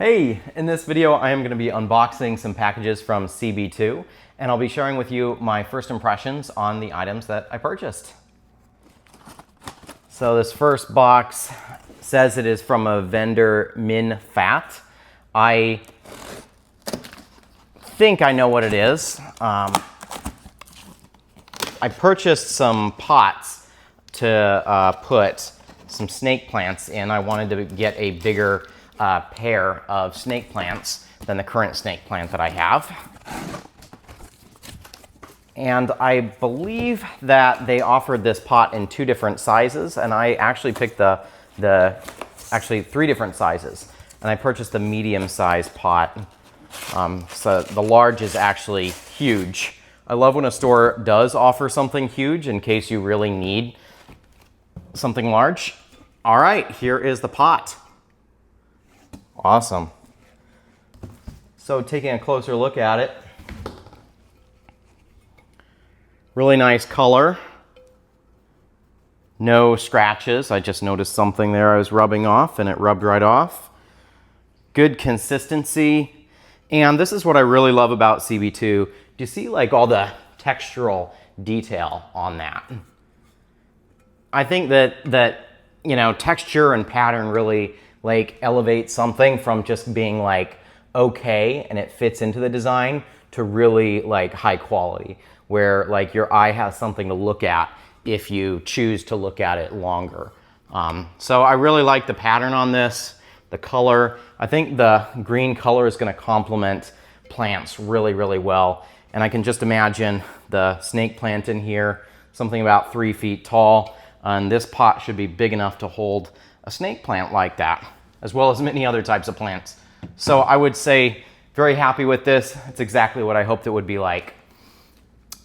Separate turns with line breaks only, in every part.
Hey, in this video I am going to be unboxing some packages from CB2 and I'll be sharing with you my first impressions on the items that I purchased. So this first box says it is from a vendor Min Fat. I think I know what it is. I purchased some pots to put some snake plants in. I wanted to get a bigger pair of snake plants than the current snake plant that I have. And I believe that they offered this pot in 2 different sizes, and I actually picked actually 3 different sizes. And I purchased the medium size pot. So the large is actually huge. I love when a store does offer something huge in case you really need something large. All right, here is the pot. Awesome. So taking a closer look at it, really nice color. No scratches. I just noticed something there I was rubbing off and it rubbed right off. Good consistency. And this is what I really love about CB2. Do you see like all the textural detail on that? I think that you know, texture and pattern really like elevate something from just being like okay and it fits into the design to really like high quality, where like your eye has something to look at if you choose to look at it longer. So I really like the pattern on this, the color. I think the green color is going to complement plants really, really well. And I can just imagine the snake plant in here, something about 3 feet tall. And this pot should be big enough to hold a snake plant like that, as well as many other types of plants. So I would say very happy with this. It's exactly what I hoped it would be like.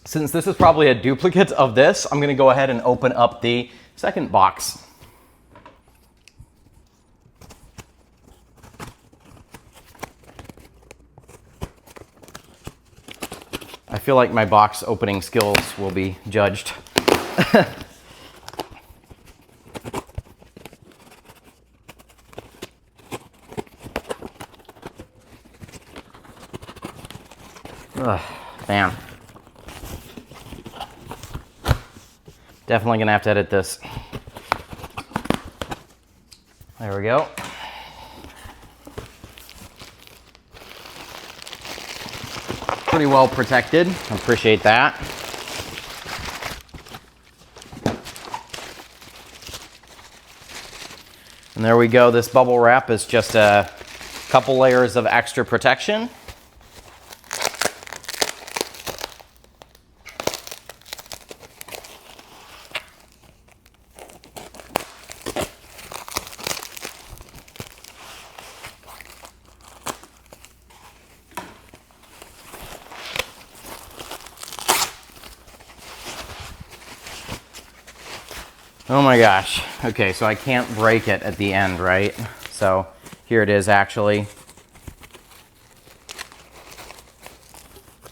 Since this is probably a duplicate of this, I'm gonna go ahead and open up the second box. I feel like my box opening skills will be judged. Ugh, man. Definitely gonna have to edit this. There we go. Pretty well protected. I appreciate that. And there we go. This bubble wrap is just a couple layers of extra protection. Oh my gosh. Okay, so I can't break it at the end, right? So here it is actually.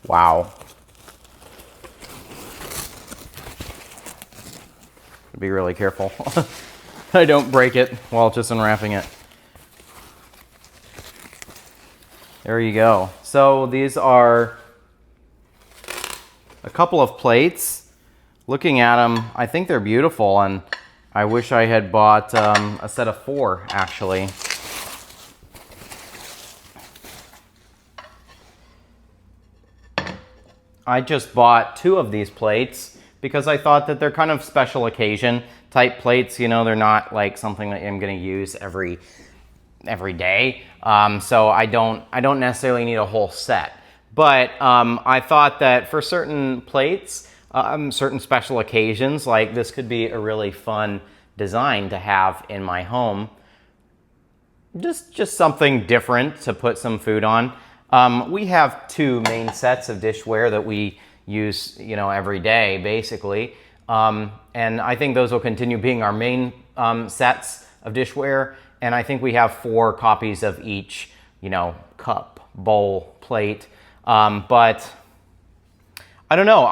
Wow. Be really careful. I don't break it while just unwrapping it. There you go. So these are a couple of plates. Looking at them, I think they're beautiful, and I wish I had bought a set of 4, actually. I just bought 2 of these plates because I thought that they're kind of special occasion type plates. You know, they're not like something that I'm going to use every day. So I don't necessarily need a whole set. But I thought that for certain plates, certain special occasions, like this could be a really fun design to have in my home. Just something different to put some food on. We have 2 main sets of dishware that we use, you know, every day, basically. And I think those will continue being our main sets of dishware. And I think we have 4 copies of each, you know, cup, bowl, plate. But I don't know.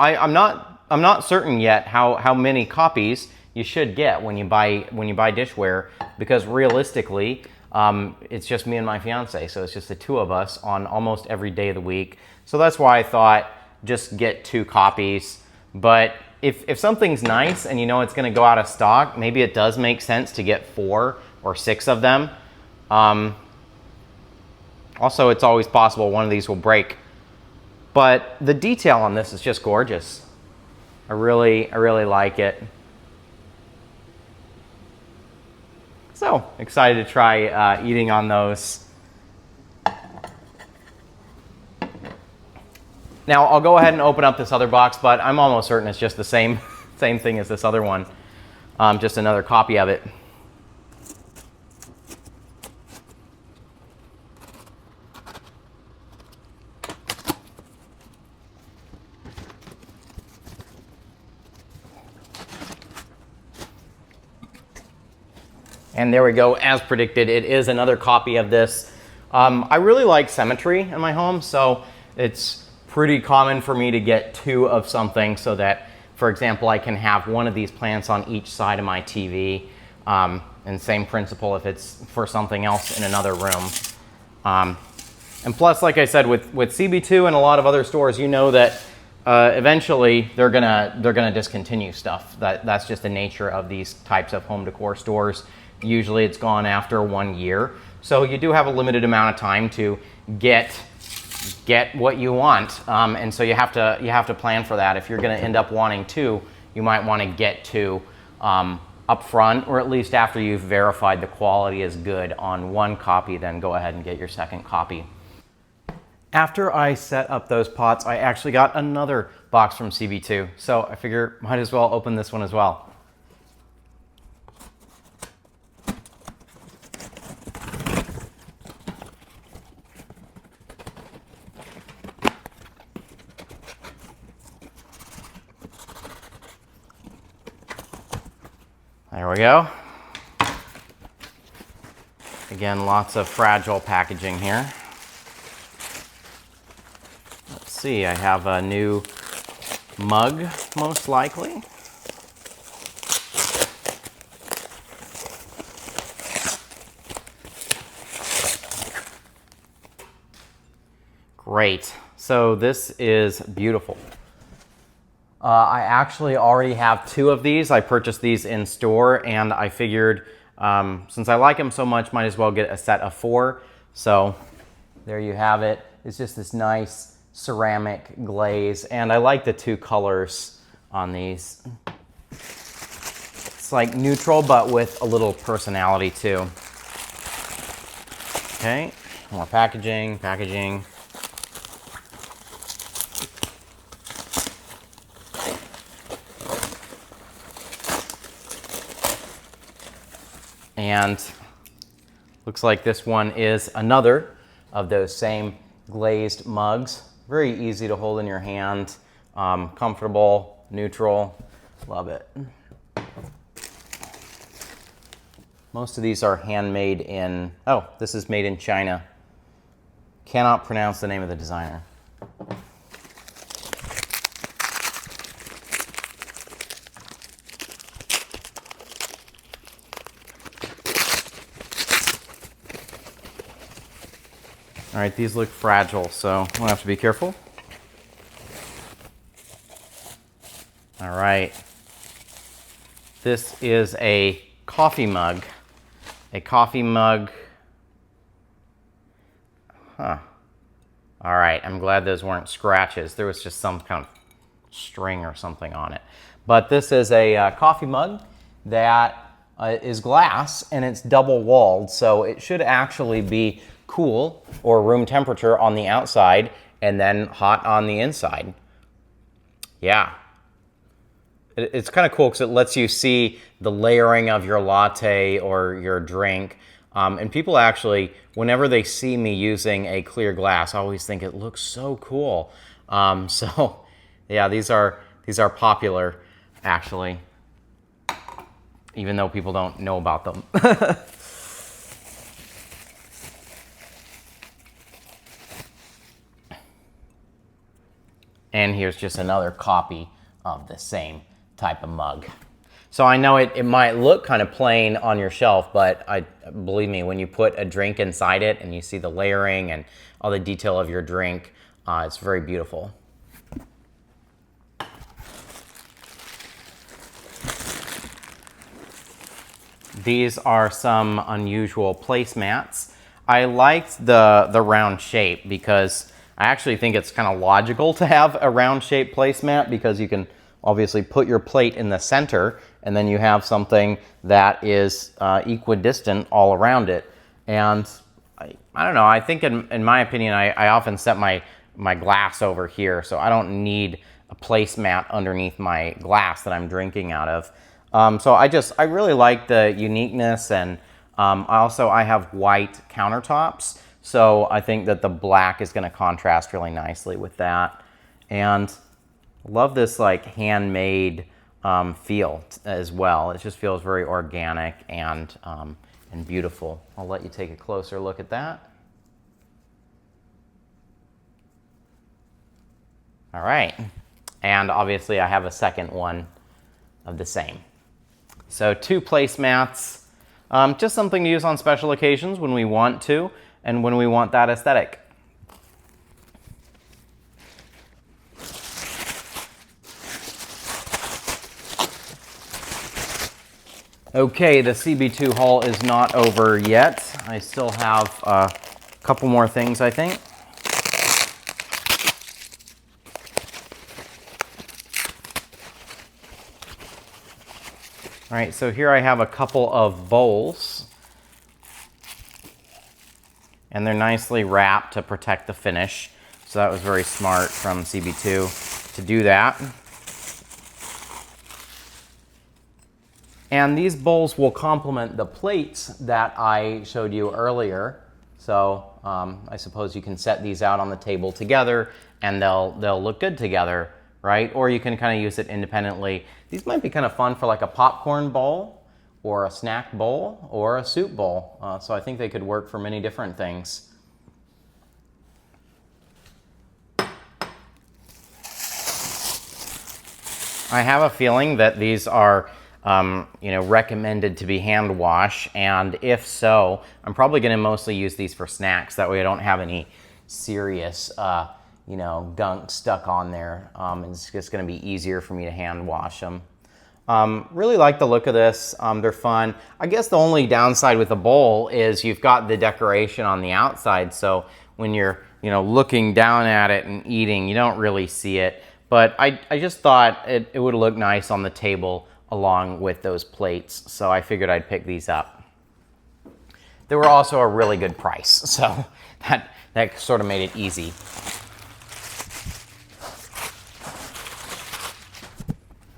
I'm not certain yet how many copies you should get when you buy dishware, because realistically, It's just me and my fiance, so it's just the two of us on almost every day of the week. So that's why I thought just get 2 copies. But if something's nice and you know it's going to go out of stock, maybe it does make sense to get 4 or 6 of them. Also, it's always possible one of these will break. But the detail on this is just gorgeous. I really like it. So excited to try eating on those. Now I'll go ahead and open up this other box, but I'm almost certain it's just the same thing as this other one, just another copy of it. And there we go, as predicted, it is another copy of this. I really like symmetry in my home, so it's pretty common for me to get 2 of something so that, for example, I can have one of these plants on each side of my TV. And same principle if it's for something else in another room. And plus, like I said, with CB2 and a lot of other stores, you know that eventually they're gonna discontinue stuff. That's just the nature of these types of home decor stores. Usually it's gone after 1 year. So you do have a limited amount of time to get what you want. And so you have to plan for that. If you're gonna end up wanting 2, you might wanna get 2 up front, or at least after you've verified the quality is good on 1 copy, then go ahead and get your 2nd copy. After I set up those pots, I actually got another box from CB2. So I figure might as well open this one as well. There we go. Again, lots of fragile packaging here. Let's see, I have a new mug, most likely. Great. So this is beautiful. I actually already have 2 of these. I purchased these in store, and I figured since I like them so much, might as well get a set of 4. So there you have it. It's just this nice ceramic glaze, and I like the 2 colors on these. It's like neutral, but with a little personality too. Okay, more packaging. And looks like this one is another of those same glazed mugs. Very easy to hold in your hand, comfortable, neutral, love it. Most of these are handmade in, oh, this is made in China. Cannot pronounce the name of the designer. All right, these look fragile, so we'll have to be careful. All right. This is a coffee mug. A coffee mug. Huh. All right, I'm glad those weren't scratches. There was just some kind of string or something on it. But this is a coffee mug that is glass, and it's double walled, so it should actually be cool or room temperature on the outside and then hot on the inside. Yeah. It's kind of cool because it lets you see the layering of your latte or your drink. And people actually, whenever they see me using a clear glass, always think it looks so cool. So yeah, these are popular actually, even though people don't know about them. And here's just another copy of the same type of mug. So I know it might look kind of plain on your shelf, but believe me, when you put a drink inside it and you see the layering and all the detail of your drink, it's very beautiful. These are some unusual placemats. I liked the round shape because I actually think it's kind of logical to have a round shape placemat, because you can obviously put your plate in the center and then you have something that is equidistant all around it. And I don't know, I think in my opinion, I often set my glass over here, so I don't need a placemat underneath my glass that I'm drinking out of. So I really like the uniqueness, and I have white countertops, so I think that the black is going to contrast really nicely with that. And love this like handmade feel as well. It just feels very organic and beautiful. I'll let you take a closer look at that. All right, and obviously I have a second one of the same. So 2 placemats, just something to use on special occasions when we want to and when we want that aesthetic. Okay, the CB2 haul is not over yet. I still have a couple more things, I think. All right, so here I have a couple of bowls, and they're nicely wrapped to protect the finish. So that was very smart from CB2 to do that. And these bowls will complement the plates that I showed you earlier. So I suppose you can set these out on the table together and they'll look good together, right? Or you can kind of use it independently. These might be kind of fun for like a popcorn bowl or a snack bowl or a soup bowl. So I think they could work for many different things. I have a feeling that these are recommended to be hand wash, and if so, I'm probably going to mostly use these for snacks. That way I don't have any serious gunk stuck on there. It's just going to be easier for me to hand wash them. Really like the look of this. They're fun. I guess the only downside with the bowl is you've got the decoration on the outside, so when you're looking down at it and eating, you don't really see it. But I just thought it would look nice on the table along with those plates, so I figured I'd pick these up. They were also a really good price, so that sort of made it easy.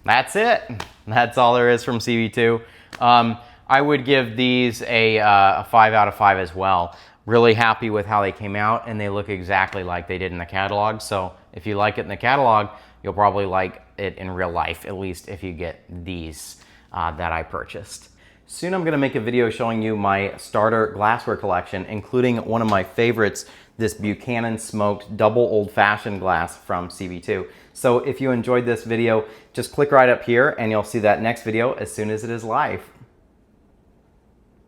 That's it. That's all there is from CB2. I would give these a 5 out of 5 as well. Really happy with how they came out, and they look exactly like they did in the catalog. So if you like it in the catalog, you'll probably like it in real life, at least if you get these that I purchased. Soon I'm going to make a video showing you my starter glassware collection, including one of my favorites, this Buchanan smoked double old-fashioned glass from CB2. So if you enjoyed this video, just click right up here and you'll see that next video as soon as it is live.